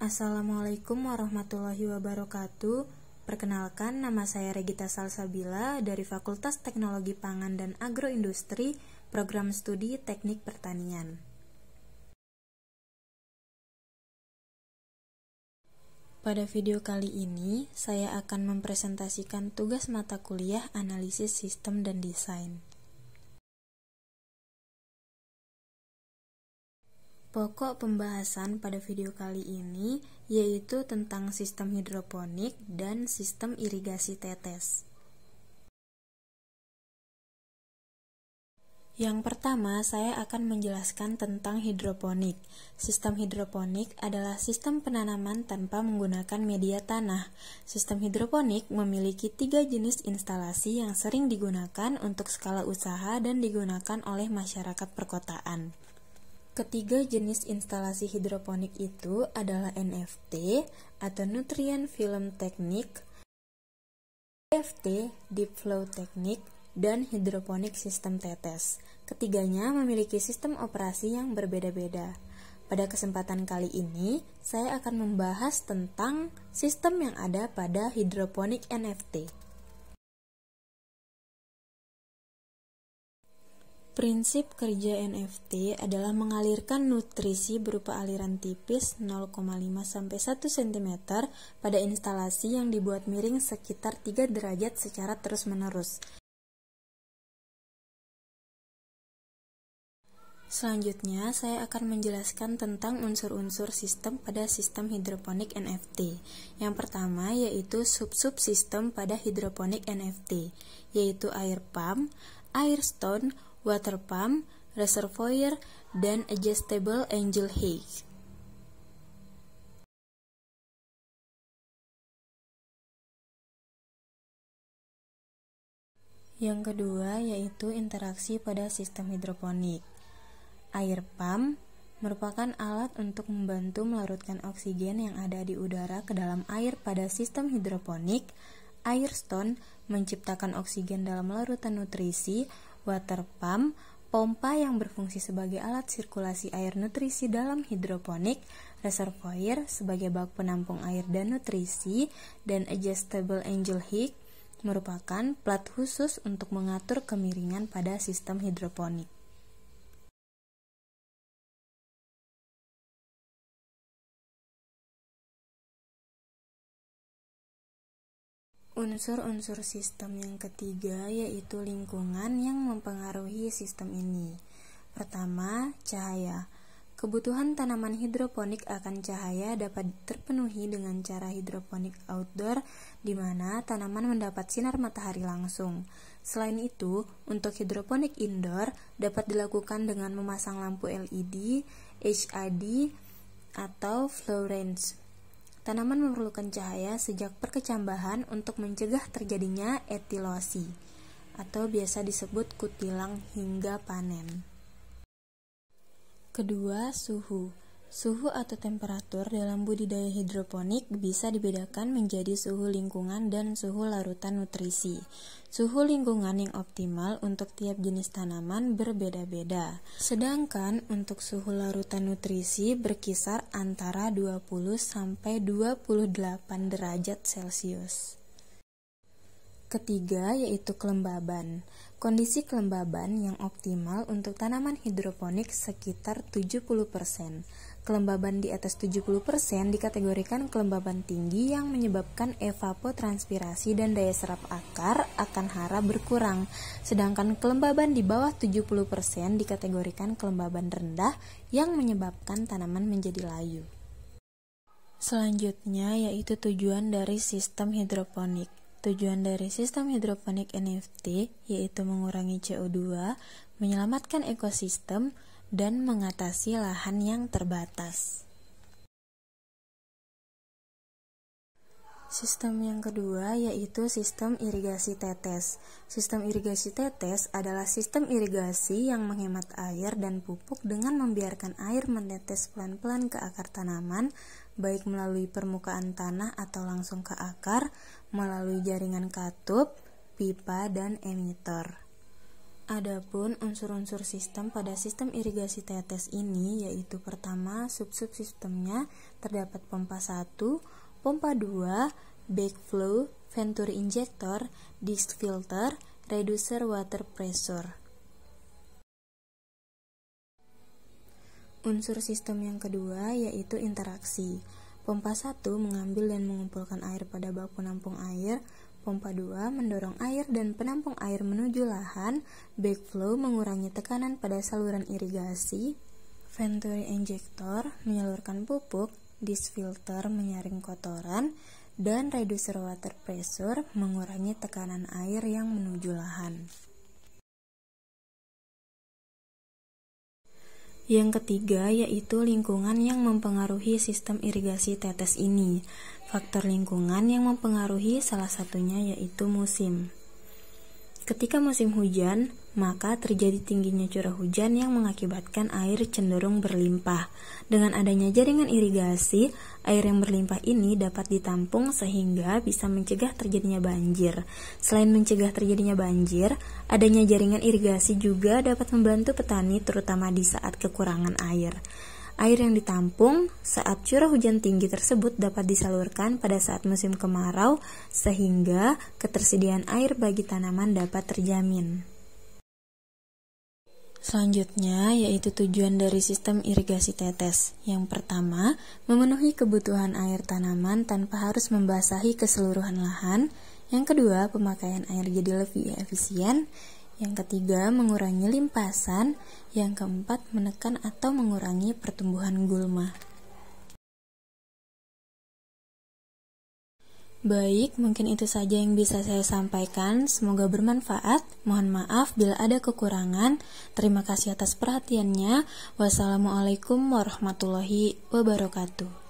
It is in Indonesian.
Assalamualaikum warahmatullahi wabarakatuh. Perkenalkan, nama saya Regita Salsabila dari Fakultas Teknologi Pangan dan Agroindustri, Program Studi Teknik Pertanian. Pada video kali ini, saya akan mempresentasikan tugas mata kuliah Analisis Sistem dan Desain. Pokok pembahasan pada video kali ini yaitu tentang sistem hidroponik dan sistem irigasi tetes. Yang pertama, saya akan menjelaskan tentang hidroponik. Sistem hidroponik adalah sistem penanaman tanpa menggunakan media tanah. Sistem hidroponik memiliki 3 jenis instalasi yang sering digunakan untuk skala usaha dan digunakan oleh masyarakat perkotaan. Ketiga jenis instalasi hidroponik itu adalah NFT atau Nutrient Film Technique, DFT Deep Flow Technique, dan hidroponik sistem tetes. Ketiganya memiliki sistem operasi yang berbeda-beda. Pada kesempatan kali ini, saya akan membahas tentang sistem yang ada pada hidroponik NFT. Prinsip kerja NFT adalah mengalirkan nutrisi berupa aliran tipis 0,5–1 cm pada instalasi yang dibuat miring sekitar 3 derajat secara terus-menerus. Selanjutnya, saya akan menjelaskan tentang unsur-unsur sistem pada sistem hidroponik NFT. Yang pertama yaitu sub-subsistem pada hidroponik NFT, yaitu air pump, air stone, water pump, reservoir, dan adjustable angel height. Yang kedua yaitu interaksi pada sistem hidroponik. Air pump merupakan alat untuk membantu melarutkan oksigen yang ada di udara ke dalam air pada sistem hidroponik. Air stone menciptakan oksigen dalam larutan nutrisi. Water pump, pompa yang berfungsi sebagai alat sirkulasi air nutrisi dalam hidroponik. Reservoir sebagai bak penampung air dan nutrisi. Dan adjustable angel height merupakan plat khusus untuk mengatur kemiringan pada sistem hidroponik. Unsur-unsur sistem yang ketiga yaitu lingkungan yang mempengaruhi sistem ini. Pertama, cahaya. Kebutuhan tanaman hidroponik akan cahaya dapat terpenuhi dengan cara hidroponik outdoor, di mana tanaman mendapat sinar matahari langsung. Selain itu, untuk hidroponik indoor dapat dilakukan dengan memasang lampu LED, HID, atau fluorescence. Tanaman memerlukan cahaya sejak perkecambahan untuk mencegah terjadinya etilosi, atau biasa disebut kutilang hingga panen. Kedua, suhu. Suhu atau temperatur dalam budidaya hidroponik bisa dibedakan menjadi suhu lingkungan dan suhu larutan nutrisi. Suhu lingkungan yang optimal untuk tiap jenis tanaman berbeda-beda. Sedangkan untuk suhu larutan nutrisi berkisar antara 20–28 derajat Celcius. Ketiga yaitu kelembaban. Kondisi kelembaban yang optimal untuk tanaman hidroponik sekitar 70%. Kelembaban di atas 70% dikategorikan kelembaban tinggi yang menyebabkan evapotranspirasi dan daya serap akar akan hara berkurang. Sedangkan kelembaban di bawah 70% dikategorikan kelembaban rendah yang menyebabkan tanaman menjadi layu. Selanjutnya yaitu tujuan dari sistem hidroponik. Tujuan dari sistem hidroponik NFT yaitu mengurangi CO2, menyelamatkan ekosistem, dan mengatasi lahan yang terbatas. Sistem yang kedua yaitu sistem irigasi tetes. Sistem irigasi tetes adalah sistem irigasi yang menghemat air dan pupuk dengan membiarkan air menetes pelan-pelan ke akar tanaman, baik melalui permukaan tanah atau langsung ke akar, melalui jaringan katup, pipa, dan emitor. Adapun unsur-unsur sistem pada sistem irigasi tetes ini yaitu pertama subsistemnya terdapat pompa 1, pompa 2, backflow, venturi injector, disk filter, reducer water pressure. Unsur sistem yang kedua yaitu interaksi. Pompa 1 mengambil dan mengumpulkan air pada bak penampung air, pompa 2 mendorong air dan penampung air menuju lahan, backflow mengurangi tekanan pada saluran irigasi, venturi injector menyalurkan pupuk, disk filter menyaring kotoran, dan reducer water pressure mengurangi tekanan air yang menuju lahan. Yang ketiga yaitu lingkungan yang mempengaruhi sistem irigasi tetes ini. Faktor lingkungan yang mempengaruhi salah satunya yaitu musim. Ketika musim hujan, maka terjadi tingginya curah hujan yang mengakibatkan air cenderung berlimpah. Dengan adanya jaringan irigasi, air yang berlimpah ini dapat ditampung sehingga bisa mencegah terjadinya banjir. Selain mencegah terjadinya banjir, adanya jaringan irigasi juga dapat membantu petani terutama di saat kekurangan air. Air yang ditampung saat curah hujan tinggi tersebut dapat disalurkan pada saat musim kemarau sehingga ketersediaan air bagi tanaman dapat terjamin. Selanjutnya yaitu tujuan dari sistem irigasi tetes. Yang pertama, memenuhi kebutuhan air tanaman tanpa harus membasahi keseluruhan lahan. Yang kedua, pemakaian air jadi lebih efisien. Yang ketiga, mengurangi limpasan. Yang keempat, menekan atau mengurangi pertumbuhan gulma. Baik, mungkin itu saja yang bisa saya sampaikan. Semoga bermanfaat. Mohon maaf bila ada kekurangan. Terima kasih atas perhatiannya. Wassalamualaikum warahmatullahi wabarakatuh.